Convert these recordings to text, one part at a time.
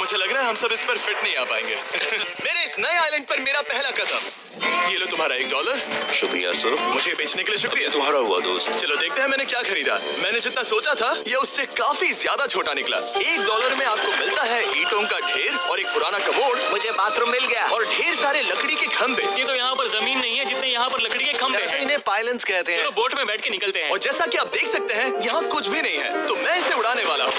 मुझे लग रहा है हम सब इस पर फिट नहीं आ पाएंगे। मेरे इस नए आइलैंड पर मेरा पहला कदम। ये लो तुम्हारा $1। शुक्रिया सर। मुझे बेचने के लिए शुक्रिया। तुम्हारा हुआ दोस्त। चलो देखते हैं मैंने क्या खरीदा। मैंने जितना सोचा था ये उससे काफी ज्यादा छोटा निकला। $1 में आपको मिलता है ईंटों का ढेर और एक पुराना कमोड। मुझे बाथरूम मिल गया और ढेर सारे लकड़ी के खंभे। ये तो यहाँ पर जमीन नहीं है जितने यहाँ पर लकड़ी के खंभे हैं। इन्हें पायलन्स कहते हैं। चलो बोट में बैठ के निकलते हैं। और जैसा कि आप देख सकते हैं यहाँ कुछ भी नहीं है, तो मैं इसे उड़ाने वाला हूँ।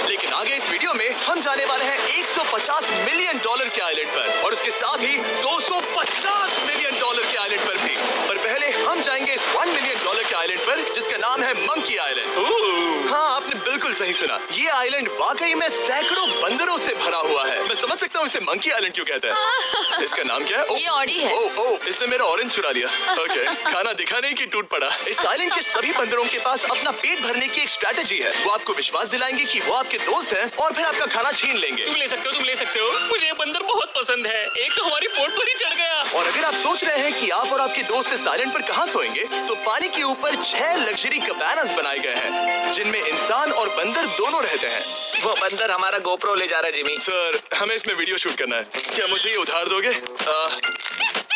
लेकिन आगे इस वीडियो में हम जाने वाले हैं $150 मिलियन के आइलैंड पर और उसके साथ ही $250 मिलियन के आइलैंड पर भी। पर पहले हम जाएंगे इस $1 मिलियन के आइलैंड पर जिसका नाम है मंकी आइलैंड। हाँ, आपने बिल्कुल सही सुना। ये आइलैंड वाकई में सैकड़ों बंदरों से भरा हुआ है। मैं समझ सकता हूँ इसे मंकी आइलैंड क्यों कहते हैं। इसका नाम क्या है? ये ऑडी है। ओह, इसने मेरा ऑरेंज चुरा लिया। ओके, खाना दिखा नहीं कि टूट पड़ा। इस आइलैंड के सभी बंदरों के पास अपना पेट भरने की एक स्ट्रैटेजी है। वो आपको विश्वास दिलाएंगे कि वो आपके दोस्त हैं और फिर आपका खाना छीन लेंगे। तुम ले सकते हो। मुझे ये बंदर बहुत पसंद है। एक तो हमारी बोट पर ही चढ़ गया। और अगर आप सोच रहे हैं कि आप और आपके दोस्त इस आइलैंड पर कहाँ सोएंगे, तो पानी के ऊपर 6 लग्जरी कैबानास बनाए गए हैं जिनमें इंसान और बंदर दोनों रहते हैं। वो बंदर हमारा गोप्रो ले जा रहा है जिमी। सर, हमें इसमें वीडियो शूट करना है। क्या मुझे ये उधार दोगे?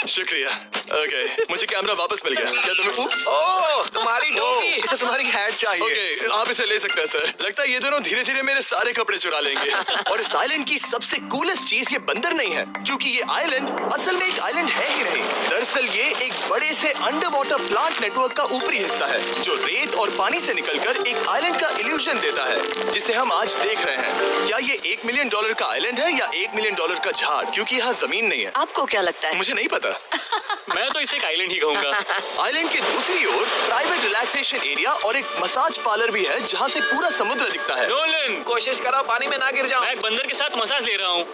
शुक्रिया। ओके, मुझे कैमरा वापस मिल गया। क्या तुम्हें ओह, तुम्हारी टोपी। इसे तुम्हारी हैट चाहिए। ओके, आप इसे ले सकते हैं सर। लगता है ये दोनों धीरे धीरे मेरे सारे कपड़े चुरा लेंगे। और इस आइलैंड की सबसे कूलेस्ट चीज ये बंदर नहीं है, क्योंकि ये आइलैंड असल में एक आइलैंड है ही नहीं। दरअसल ये एक बड़े से अंडर वाटर प्लांट नेटवर्क का ऊपरी हिस्सा है जो रेत और पानी से निकलकर एक आइलैंड का इल्यूजन देता है जिसे हम आज देख रहे हैं। क्या ये $1 मिलियन का आइलैंड है या $1 मिलियन का झाड़, क्योंकि यहाँ जमीन नहीं है। आपको क्या लगता है? मुझे नहीं पता। मैं तो इसे एक आइलैंड ही कहूँगा। आइलैंड के दूसरी ओर प्राइवेट रिलैक्सेशन एरिया और एक मसाज पार्लर भी है जहाँ से पूरा समुद्र दिखता है। नोलन, कोशिश करो पानी में ना गिर जाओ। मैं एक बंदर के साथ मसाज ले रहा हूँ।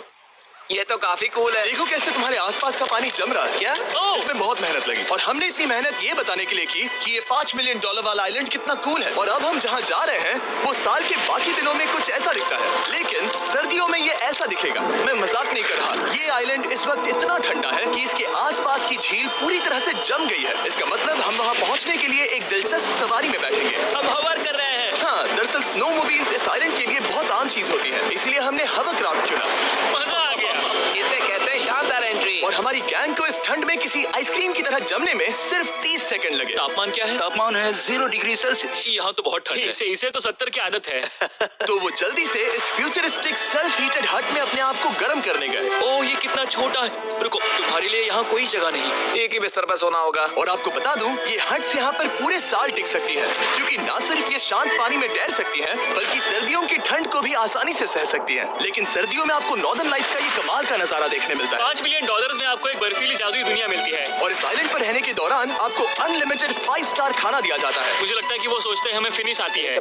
ये तो काफी कूल है। देखो कैसे तुम्हारे आसपास का पानी जम रहा है। क्या? इसमें बहुत मेहनत लगी और हमने इतनी मेहनत ये बताने के लिए की कि ये $5 मिलियन वाला आइलैंड कितना कूल है। और अब हम जहाँ जा रहे हैं वो साल के बाकी दिनों में कुछ ऐसा दिखता है, लेकिन सर्दियों में ये ऐसा दिखेगा। मैं मजाक नहीं कर रहा। ये आइलैंड इस वक्त इतना ठंडा है कि इसके आसपास की झील पूरी तरह से जम गई है। इसका मतलब हम वहाँ पहुँचने के लिए एक दिलचस्प सवारी में बैठेंगे। हम हवर कर रहे हैं। हाँ, दरअसल स्नोमोबाइल्स इस आइलैंड के लिए बहुत आम चीज होती है, इसलिए हमने हवरक्राफ्ट चुना। मजा आ गया। इसे कहते हैं शानदार एंट्री। और हमारी गैंग को इस ठंड में किसी आइसक्रीम की तरह जमने में सिर्फ 30 सेकंड लगे। तापमान क्या है? तापमान है 0 डिग्री सेल्सियस। यहाँ तो बहुत ठंड है। इसे तो 70 की आदत है। तो वो जल्दी से इस फ्यूचरिस्टिक सेल्फ हीटेड हट में अपने आप को गर्म करने गए। ओह, ये कितना छोटा है। रुको, तुम्हारे लिए यहाँ कोई जगह नहीं। एक ही बिस्तर पर सोना होगा। और आपको बता दूं, ये हट्स यहाँ पर पूरे साल टिक सकती है, क्योंकि न सिर्फ ये शांत पानी में तैर सकती हैं, बल्कि सर्दियों की ठंड को भी आसानी से सह सकती हैं। लेकिन सर्दियों में आपको नॉर्दर्न लाइट्स का ये कमाल का नजारा देखने मिलता है। $5 मिलियन में आपको एक बर्फीली जादुई दुनिया मिलती है। और इस आइलैंड पर रहने के दौरान आपको अनलिमिटेड 5 स्टार खाना दिया जाता है। मुझे लगता है कि वो सोचते हैं हमें फिनिश आती है।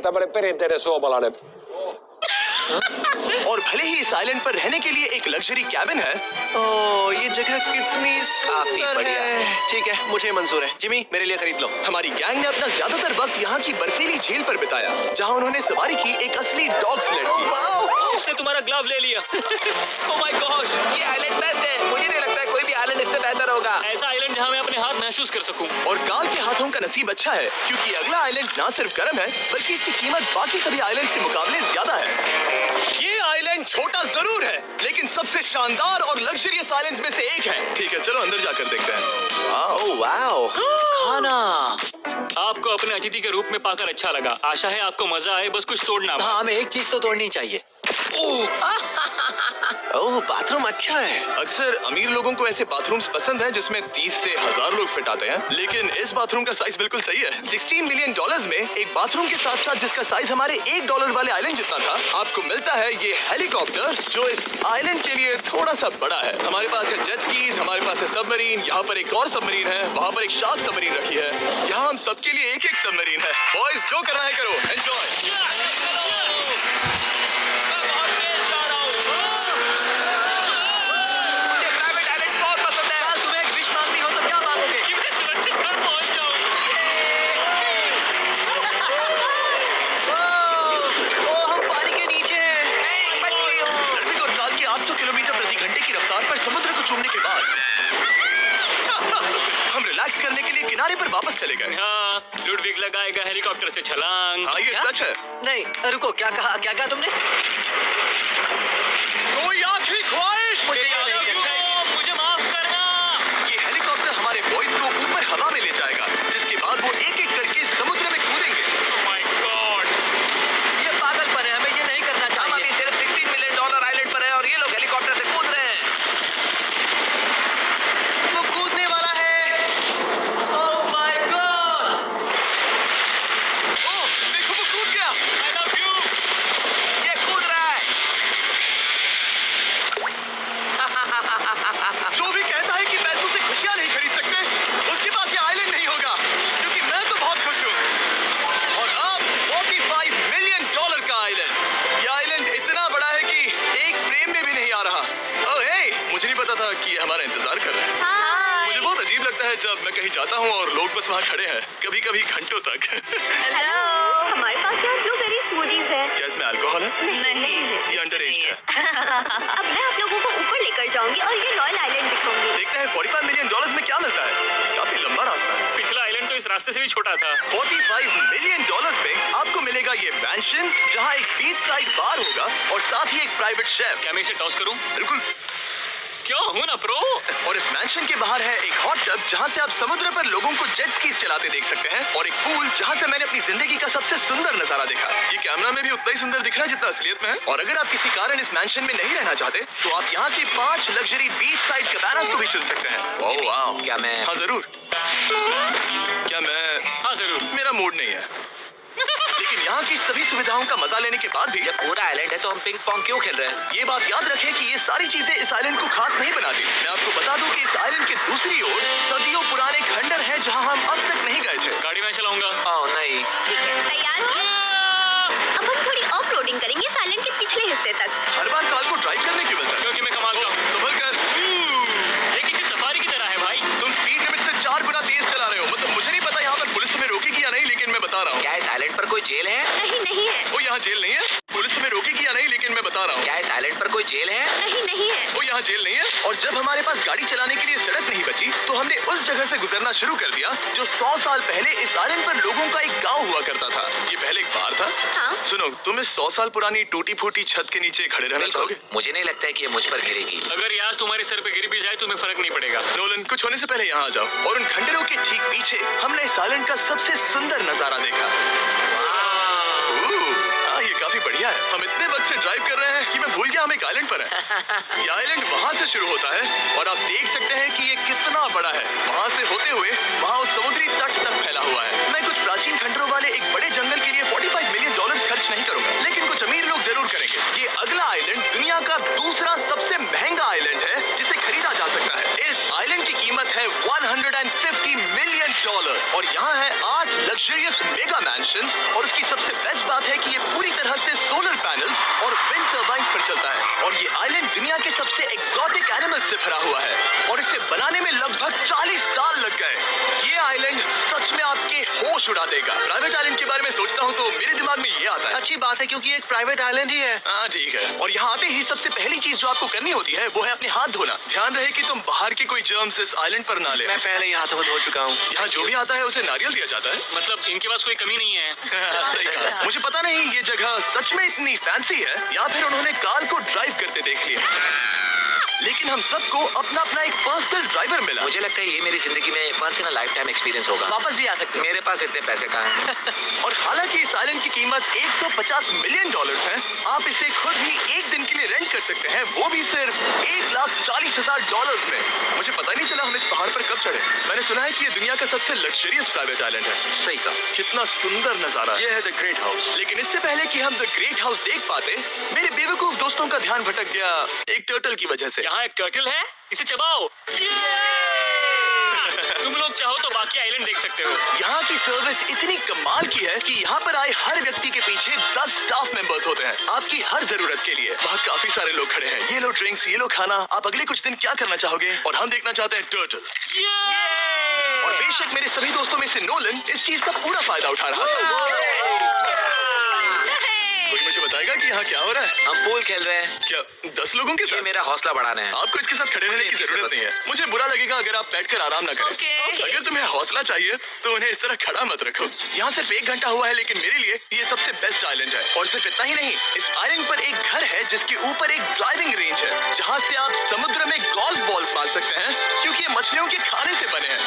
और भले ही इस आइलैंड पर रहने के लिए एक लग्जरी कैबिन है, ओह, ये जगह कितनी सुंदर बढ़िया है। ठीक है, मुझे मंजूर है। जिमी, मेरे लिए खरीद लो। हमारी गैंग ने अपना ज्यादातर वक्त यहाँ की बर्फीली झील पर बिताया, जहाँ उन्होंने सवारी की एक असली डॉग स्लेड की। उसने तुम्हारा ग्लव ले लिया। ओह माय गॉश, ये आइलैंड बेस्ट है। मुझे नहीं लगता है कोई भी आइलैंड इससे बेहतर होगा। ऐसा आइलैंड जहाँ मैं अपने हाथ महसूस कर सकूं। और काल के हाथों का नसीब अच्छा है, क्योंकि अगला आइलैंड ना सिर्फ गर्म है, बल्कि इसकी कीमत बाकी सभी आइलैंड्स के मुकाबले ज्यादा है। ये आइलैंड छोटा जरूर है, लेकिन सबसे शानदार और लग्जरियस आइलैंड्स में से एक है। ठीक है, चलो अंदर जाकर देखते हैं। ओह वाओ, खाना। आपको अपने अतिथि के रूप में पाकर अच्छा लगा। आशा है आपको मजा आए, बस कुछ तोड़ना। हाँ, हमें एक चीज तो तोड़नी चाहिए। ओह, बाथरूम अच्छा है। अक्सर अमीर लोगों को ऐसे बाथरूम्स पसंद हैं जिसमें 30 से 1000 लोग फिट आते हैं, लेकिन इस बाथरूम का साइज बिल्कुल सही है। $16 मिलियन में एक बाथरूम के साथ साथ जिसका साइज हमारे $1 वाले आइलैंड जितना था, आपको मिलता है ये हेलीकॉप्टर, जो इस आइलैंड के लिए थोड़ा सा बड़ा है। हमारे पास है जेट स्कीज, हमारे पास है सबमरीन, यहाँ पर एक और सबमरीन है, वहाँ पर एक शार्क सबमरीन रखी है। यहाँ हम सबके लिए एक एक सबमरीन है। बॉयज, जो करना है करो, एंजॉय। करने के लिए किनारे पर वापस चले गए। हाँ, लुडविग लगाएगा हेलीकॉप्टर से छलांग। हाँ, ये सच है। नहीं, रुको, क्या कहा तुमने? कोई मुझे नहीं पता था कि ये हमारा इंतजार कर रहे हैं। हाय। मुझे बहुत अजीब लगता है जब मैं कहीं जाता हूँ और लोग बस वहाँ खड़े हैं, कभी कभी घंटों तक। हेलो। हमारे पास यहाँ ब्लूबेरी स्मूदीज है। क्या इसमें अल्कोहल है? नहीं। ये अंडरएज है। अब मैं आप लोगों को ऊपर लेकर जाऊंगी और ये रॉयल आइलैंड दिखाऊंगी। देखते हैं $45 मिलियन में क्या मिलता है। काफी लंबा रास्ता है। पिछला आइलैंड तो इस रास्ते से भी छोटा था। $45 मिलियन में आपको मिलेगा ये मैंशन, जहाँ एक बीच साइड बार होगा और साथ ही एक प्राइवेट शेफ। क्या मैं इसे टॉस करूं? बिल्कुल। क्यों हूं ना प्रो। और इस मैंशन के बाहर है एक हॉट टब, जहाँ से आप समुद्र पर लोगों को जेट स्कीज चलाते देख सकते हैं, और एक पूल जहाँ से मैंने अपनी जिंदगी का सबसे सुंदर नजारा देखा। ये कैमरा में भी उतना ही सुंदर दिख रहा है जितना असलियत में है। और अगर आप किसी कारण इस मैंशन में नहीं रहना चाहते तो आप यहाँ की 5 लग्जरी बीच साइड कैबानास को भी चुन सकते हैं। ओह वाह। क्या मैं हाँ जरूर। क्या मैं? हाँ जरूर। मेरा मूड नहीं है। लेकिन यहाँ की सभी सुविधाओं का मजा लेने के बाद भी जब पूरा आइलैंड है तो हम पिंग पोंग क्यों खेल रहे हैं? ये बात याद रखें कि ये सारी चीजें इस आइलैंड को खास नहीं बनाती। मैं आपको बता दूं कि इस आइलैंड के दूसरी ओर सदियों पुराने खंडर हैं जहां हम अब तक नहीं गए थे। गाड़ी मैं चलाऊंगा। ओह नहीं। तैयार हो? अब हम थोड़ी ऑफ रोडिंग करेंगे इस आइलैंड के पिछले हिस्से तक। हर बार कार को ड्राइव करने क्यों मिलता है? क्योंकि मैं कमाल का हूं। संभल कर। ये किसी सफारी की तरह है भाई। तुम स्पीड लिमिट से 4 गुना तेज चला रहे हो। मतलब मुझे नहीं पता यहाँ पर पुलिस तुम्हें रोकेगी या नहीं, लेकिन मैं बता रहा हूँ। क्या इस आइलैंड पर कोई जेल है? नहीं है। वो यहाँ जेल नहीं है। पुलिस तुम्हें रोकेगी या नहीं, लेकिन मैं बता रहा हूँ। क्या इस आइलैंड पर कोई जेल है? नहीं है। वो यहाँ जेल नहीं है। और जब हमारे पास गाड़ी चलाने के लिए सड़क नहीं बची तो हमने उस जगह से गुजरना शुरू कर दिया जो 100 साल पहले इस आइलैंड पर लोगों का एक गांव हुआ करता था। ये पहले एक बार था। हाँ। सुनो, तुम इस 100 साल पुरानी टूटी फूटी छत के नीचे खड़े रहना बिल्कुल। चाहोगे? मुझे नहीं लगता है कि ये मुझ पर गिरेगी। अगर ये आज तुम्हारे सर पे गिर भी जाए तुम्हें फर्क नहीं पड़ेगा। नोलन, कुछ होने से पहले यहाँ आ जाओ। और उन खंडरों के ठीक पीछे हमने इस आइलैंड का सबसे सुंदर नजारा देखा। हाँ, ये काफी बढ़िया है। हम इतने वक्त से ड्राइव कर रहे हैं कि मैं भूल गया हम एक आइलैंड पर हैं। ये आइलैंड वहाँ से शुरू होता है और आप देख सकते हैं कि ये कितना बड़ा है। वहाँ से होते हुए वहाँ उस समुद्री तट तक फैला हुआ है। मैं कुछ प्राचीन खंडरों वाले एक बड़े जंगल के लिए $45 मिलियन खर्च नहीं करूंगा, लेकिन कुछ अमीर लोग जरूर करेंगे। ये अगला आइलैंड दुनिया का दूसरा सबसे महंगा आइलैंड है जिसे खरीदा जा सकता है। इस आइलैंड की कीमत है $150 मिलियन और यहाँ है 8 लग्जरियस मेगा मैंशंस। और उसकी सबसे बेस्ट बात है कि ये पूरी तरह से सोलर पैनल्स और विंड टर्बाइन्स पर चलता है। और ये आइलैंड दुनिया के सबसे एक्सोटिक एनिमल्स से भरा हुआ है और इसे बनाने में लगभग 40 साल लग गए। ये आइलैंड सच में आपके होश उड़ा देगा। प्राइवेट आइलैंड के बारे में सोचता हूँ तो मेरे दिमाग में ये आता है। अच्छी बात है क्योंकि एक प्राइवेट आइलैंड ही है। हाँ ठीक है। और यहाँ आते ही सबसे पहली चीज जो आपको करनी होती है वो है अपने हाथ धोना। ध्यान रहे कि तुम बाहर के कोई जर्म्स इस आइलैंड पर ना ले। मैं पहले यहाँ से धो चुका हूँ। यहाँ जो भी आता है उसे नारियल दिया जाता है। मतलब इनके पास कोई कमी नहीं है। सही कहा। मुझे पता नहीं ये जगह सच में इतनी फैंसी है या फिर उन्होंने कार को ड्राइव करते देख लिया, लेकिन हम सबको अपना अपना एक पर्सनल ड्राइवर मिला। मुझे लगता है ये मेरी जिंदगी में once in a lifetime experience होगा। वापस भी आ सकते हैं। मेरे पास इतने पैसे कहाँ हैं? और हालांकि इस आइलैंड की कीमत $150 मिलियन है, आप इसे खुद ही एक दिन के लिए रेंट कर सकते हैं, वो भी सिर्फ $1,40,000 में। मुझे पता नहीं चला हम इस पहाड़ पर कब चढ़े। मैंने सुना है कि ये दुनिया का सबसे लग्जरियस प्राइवेट आइलैंड है। सही कहा। कितना सुंदर नजारा है। ये है द ग्रेट हाउस। लेकिन इससे पहले कि हम द ग्रेट हाउस देख पाते, मेरे बेवकूफ दोस्तों का ध्यान भटक गया एक टर्टल की वजह से। यहाँ एक टर्टल है, इसे चबाओ। तुम लोग चाहो तो बाकी आइलैंड देख सकते हो। यहाँ की सर्विस इतनी कमाल की है कि यहाँ पर आए हर व्यक्ति के पीछे 10 स्टाफ मेंबर्स होते हैं आपकी हर जरूरत के लिए। वहाँ काफी सारे लोग खड़े हैं। ये लो ड्रिंक्स, ये लो खाना। आप अगले कुछ दिन क्या करना चाहोगे? और हम देखना चाहते हैं टर्टल। और बेशक मेरे सभी दोस्तों में से नोलन इस चीज का पूरा फायदा उठा रहा था। कोई मुझे बताएगा कि यहाँ क्या हो रहा है? हम पूल खेल रहे हैं। क्या 10 लोगों के ये साथ? मेरा हौसला बढ़ाना है। आपको इसके साथ खड़े रहने की जरूरत नहीं है। मुझे बुरा लगेगा अगर आप बैठकर आराम ना करें। ओके। अगर तुम्हें हौसला चाहिए तो उन्हें इस तरह खड़ा मत रखो। यहाँ सिर्फ 1 घंटा हुआ है, लेकिन मेरे लिए ये सबसे बेस्ट आइलैंड है। और सिर्फ इतना ही नहीं, इस आइलैंड पर एक घर है जिसके ऊपर एक ड्राइविंग रेंज है, जहाँ से आप समुद्र में गोल्फ बॉल्स मार सकते हैं क्योंकि ये मछलियों के खाने से बने हैं।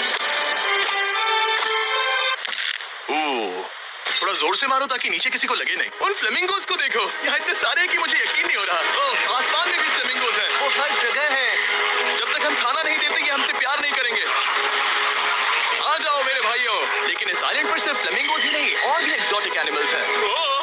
थोड़ा जोर से मारो ताकि नीचे किसी को लगे नहीं। उन फ्लेमिंगोज को देखो, यहाँ इतने सारे हैं कि मुझे यकीन नहीं हो रहा। ओह, आसमान में भी फ्लेमिंगोज हैं। वो हर जगह है। जब तक हम खाना नहीं देते ये हमसे प्यार नहीं करेंगे। आ जाओ मेरे भाइयों। लेकिन इस आइलैंड पर सिर्फ फ्लेमिंगोज ही नहीं और भी एक्सोटिक एनिमल्स हैं। ओह,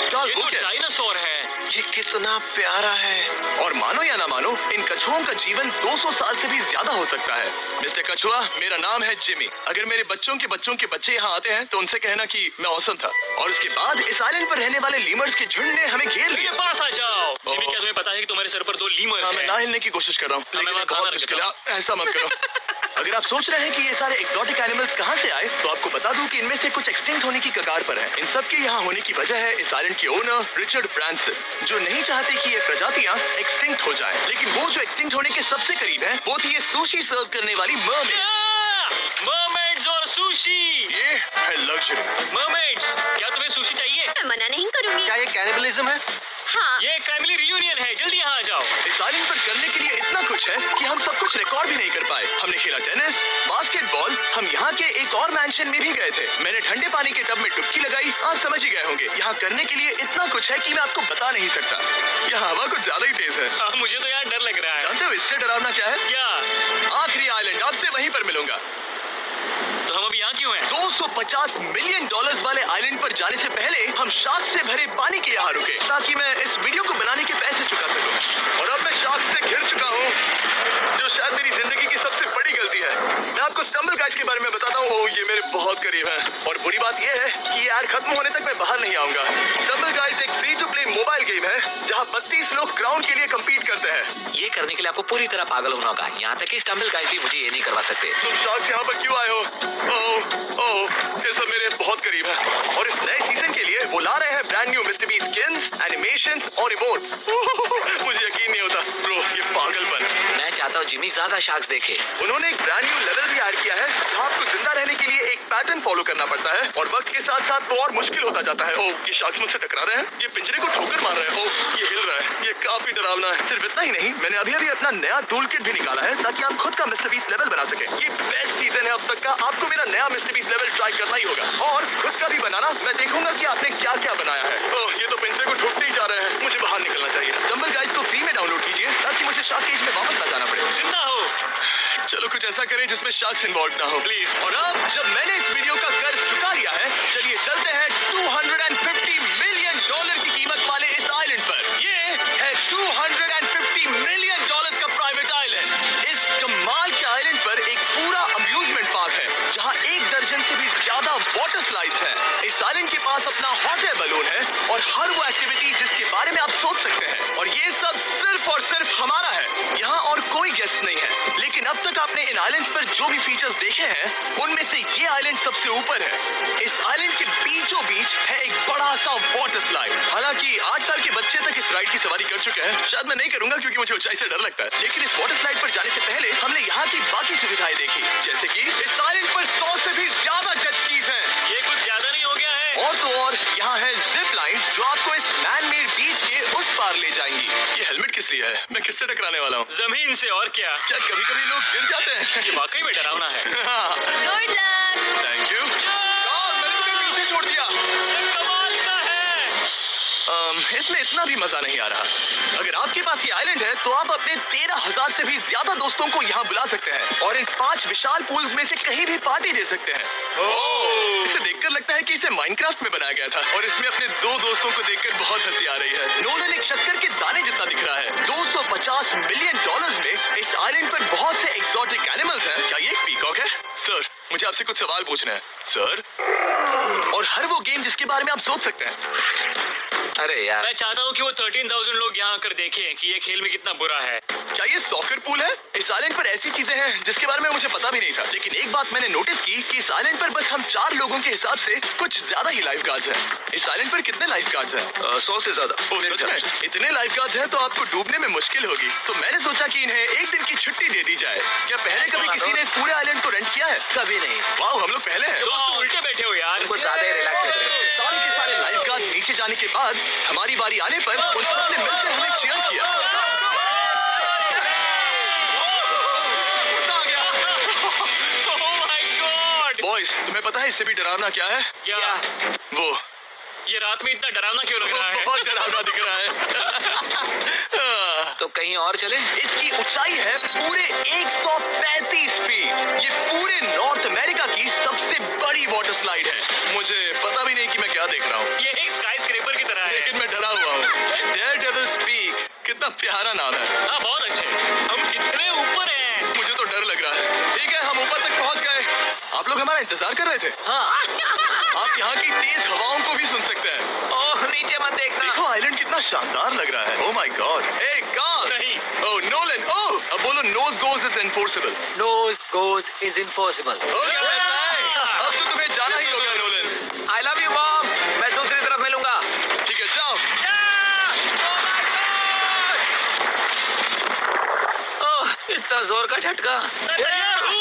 कार्ल, ये वो तो क्या? डायनासोर है। ये कितना कितना प्यारा है। और मानो या ना मानो, इन कछुओं का जीवन 200 साल से भी ज्यादा हो सकता है। मिस्टर कछुआ, मेरा नाम है जिमी। अगर मेरे बच्चों के बच्चे यहाँ आते हैं तो उनसे कहना कि मैं औसम था। और उसके बाद इस आइलैंड पर रहने वाले लीमर्स के झुंड ने हमें घेर लिया। मेरे पास आ जाओ। जिमी, क्या तुम्हें पता है कि तुम्हारे सर पर 2 लीमर्स हाँ, हैं? मैं ना हिलने की कोशिश कर रहा हूँ, लेकिन मैं ये खाना बहुत मुश्किल है। ऐसा मत करो। अगर आप सोच रहे हैं कि ये सारे एक्सोटिक एनिमल्स कहाँ से आए, तो आपको बता दूं कि इनमें से कुछ एक्सटिंक्ट होने की कगार पर हैं। इन सब के यहाँ होने की वजह है इस आइलैंड के ओनर रिचर्ड ब्रांसन, जो नहीं चाहते कि ये प्रजातियां एक्सटिंक्ट हो जाएं। लेकिन वो जो एक्सटिंक्ट होने के सबसे करीब है, वो थी ये सुशी सर्व करने वाली मरमेड्स। मरमेड्स और सुशी। ये है लग्जरी। मरमेड्स, क्या तुम्हें सुशी चाहिए? मैं मना नहीं करूंगी। क्या ये कैनिबलिज्म है? हाँ। ये एक फैमिली रियूनियन है, जल्दी यहाँ आ जाओ। इस आइलैंड पर करने के लिए इतना कुछ है कि हम सब कुछ रिकॉर्ड भी नहीं कर पाए। हमने खेला टेनिस, बास्केटबॉल, हम यहाँ के एक और मैंशन में भी गए थे। मैंने ठंडे पानी के टब में डुबकी लगाई, आप समझ ही गए होंगे। यहाँ करने के लिए इतना कुछ है कि मैं आपको बता नहीं सकता। यहाँ हवा कुछ ज्यादा ही तेज है। हाँ, मुझे तो यार डर लग रहा है। जानते हो इससे डरावना क्या है? क्या? आखिरी आइलैंड, आपसे वहीं पर मिलूंगा। तो हम अभी यहाँ क्यों हैं? $250 मिलियन वाले आइलैंड पर जाने से पहले हम शार्क से भरे पानी के यहाँ रुके, ताकि मैं इस वीडियो को बनाने के पैसे चुका सकूं। और अब मैं शार्क से घिर चुका हूँ, जो शायद मेरी जिंदगी की सबसे बड़ी गलती है। मैं आपको स्टम्बल गाइड्स के बारे में बताता हूँ। ये मेरे बहुत करीब है, और बुरी बात यह है कि ये ऐड खत्म होने तक मैं बाहर नहीं आऊंगा। स्टम्बल गाइड्स एक free to play mobile game है, जहाँ 32 लोग क्राउन के लिए कम्पीट करते हैं। ये करने के लिए आपको पूरी तरह पागल होना होगा। यहाँ तक कि स्टम्बल गाइस भी मुझे ये नहीं करवा सकते। तुम शार्क्स यहाँ पर क्यों आए हो? ये सब मेरे बहुत करीब है। और इस नए सीजन के लिए वो ला रहे हैं brand new mister beast skins, animations और इमोट्स। मुझे यकीन नहीं होता ब्रो, ये पागलपन है। मैं चाहता हूँ जिमी ज्यादा शार्क्स देखे। उन्होंने एक ब्रांड न्यू लेवल भी ऐड किया है, जहाँ आपको जिंदा रहने के लिए एक पैटर्न फॉलो करना पड़ता है, और वक्त के साथ साथ वो और मुश्किल होता जाता है। ये शार्क्स मुझसे टकरा रहे हैं, ये पिंजरे को ठोकर मार रहे हैं, ये हिल रहा है, ये काफी डरावना है। सिर्फ इतना ही नहीं, मैंने अभी अपना नया टूल किट भी निकाला है, ताकि आप खुद का मिस्टर बीस्ट लेवल बना सके। ये बेस्ट सीजन है अब तक का, आपको मेरा नया मिस्टर बीस्ट लेवल ट्राई करना ही होगा, और खुद का भी बनाना। मैं देखूंगा कि आपने क्या क्या बनाया है। ये तो पिंजरे को ठोकते ही जा रहे हैं, मुझे बाहर निकलना चाहिए। स्टम्बल गाइड्स को फ्री में डाउनलोड कीजिए, ताकि मुझे शार्क केज में वापस ना जाना पड़े। जिंदा हो। चलो कुछ ऐसा करें जिसमें शार्क्स इन्वॉल्व ना हो, प्लीज। और अब जब मैंने इस वीडियो का कर्ज चुका लिया है, चलिए चलते हैं $250 मिलियन की कीमत वाले इस आइलैंड पर। ये है $250 मिलियन का प्राइवेट आइलैंड। इस कमाल के आइलैंड पर एक पूरा अम्यूजमेंट पार्क है, जहाँ 1 दर्जन से भी ज्यादा वाटर स्लाइड्स हैं। इस आइलैंड के पास अपना हॉट एयर बलून है, और हर वो एक्टिविटी जिसके बारे में आप सोच सकते हैं। और ये सब सिर्फ और सिर्फ हमारा है, यहाँ और कोई गेस्ट नहीं है। लेकिन अब तक आपने इन आइलैंड्स पर जो भी फीचर्स देखे हैं, उनमें से ये आइलैंड सबसे ऊपर है। इस आइलैंड के बीचों बीच है एक बड़ा सा वाटर स्लाइड। हालांकि 8 साल के बच्चे तक इस राइड की सवारी कर चुके हैं। शायद मैं नहीं करूंगा, क्योंकि मुझे ऊंचाई से डर लगता है। लेकिन इस वाटर स्लाइड पर जाने से पहले हमने यहाँ की बाकी सुविधाएं देखी, जैसे कि इस आइलैंड पर 100 से भी ज्यादा जेट स्कीज हैं। ये कुछ ज्यादा नहीं हो गया है? और तो और यहाँ है जिप लाइन्स, जो आपको इस मैन मेड बीच के उस पार ले जाएंगी। ये हेलमेट किस लिए है? मैं किससे टकराने वाला हूँ? जमीन से, और क्या? क्या कभी कभी लोग गिर जाते हैं? ये वाकई में डरावना है। Good luck. Thank you. मैंने तुम्हें पीछे छोड़ दिया। कमाल का है। इसमें इतना भी मजा नहीं आ रहा। अगर आपके पास ये आइलैंड है, तो आप अपने 13,000 से भी ज्यादा दोस्तों को यहाँ बुला सकते हैं, और इन 5 विशाल पूल्स में से कहीं भी पार्टी दे सकते हैं। इसे देखकर लगता है कि इसे माइनक्राफ्ट में बनाया गया था, और इसमें अपने 2 दोस्तों को देखकर बहुत हंसी आ रही है। नोलन एक शक्कर के दाने जितना दिख रहा है। $250 मिलियन में इस आइलैंड पर बहुत से एक्सोटिक एनिमल्स हैं। क्या ये एक पीकॉक है? सर, मुझे आपसे कुछ सवाल पूछना है सर। और हर वो गेम जिसके बारे में आप सोच सकते हैं। अरे यार, मैं चाहता हूँ कि वो 13,000 लोग यहाँ आकर देखें कि ये खेल में कितना बुरा है। क्या ये सॉकर पूल है? इस आइलैंड पर ऐसी चीजें हैं जिसके बारे में मुझे पता भी नहीं था। लेकिन एक बात मैंने नोटिस की कि इस आइलैंड पर बस हम 4 लोगों के हिसाब से कुछ ज्यादा ही लाइफ गार्ड्स हैं। इस आइलैंड पर कितने लाइफ गार्ड्स हैं? 100 से ज्यादा। सच में? इतने लाइफ गार्ड्स हैं तो आपको डूबने में मुश्किल होगी। तो मैंने सोचा कि इन्हें एक दिन की छुट्टी दे दी जाए। क्या पहले कभी किसी ने इस पूरे आइलैंड को रेंट किया है? कभी नहीं। वाह, हम लोग पहले हैं। दोस्त तुम उल्टे बैठे हो यार। कुछ ज्यादा ही रिलैक्स लग रहे हैं। सारे के सारे लाइफ गार्ड्स नीचे जाने के बाद हमारी बारी आने पर उन सब ने मिलकर हमें चीयर किया। Oh my God! बॉयज, तुम्हें पता है इससे भी डरावना क्या है? क्या? वो ये रात में इतना डरावना क्यों लग रहा है? बहुत डरावना दिख रहा है। तो कहीं और चले? इसकी ऊंचाई है पूरे 135 फीट। ये पूरे नॉर्थ अमेरिका की सबसे बड़ी वाटर स्लाइड है। मुझे पता भी नहीं कि मैं क्या देख रहा हूँ, ये एक स्काई स्क्रेपर की तरह है। लेकिन मैं डरा हुआ हूँ। डेयरडेविल्स कितना प्यारा नाम है। हाँ बहुत अच्छे। हम कितने ऊपर हैं। मुझे तो डर लग रहा है। ठीक है, हम ऊपर तक पहुंच गए। आप लोग हमारा इंतजार कर रहे थे। हाँ। आप यहाँ की तेज हवाओं को भी सुन सकते हैं। ओह नीचे मत देखना। देखो आइलैंड कितना शानदार लग रहा है। Oh my god. ए गॉड। नहीं। Oh Nolan. ओह अब बोलो nose goes is enforceable. Nose goes is impossible. हो गया फैसला है। अब तो तुम्हें जाना ही होगा Nolan. I love you mom. मैं दूसरी तरफ मिलूंगा। ठीक है जाओ। ओह इतना जोर का झटका। तैयार हूँ।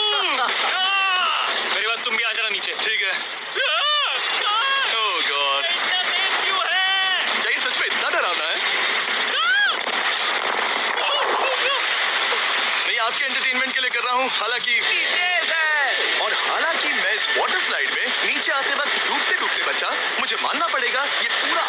मेरी बात तुम भी आ जाना नीचे। ठीक है। ओह गॉड। इतना तेज क्यों है? क्या ये सच में इतना डरावना है? मैं आपके एंटरटेनमेंट के लिए कर रहा हूँ। हालांकि तेज है। और हालांकि मैं इस वाटर स्लाइड में नीचे आते वक्त डूबते डूबते बचा, मुझे मानना पड़ेगा ये पूरा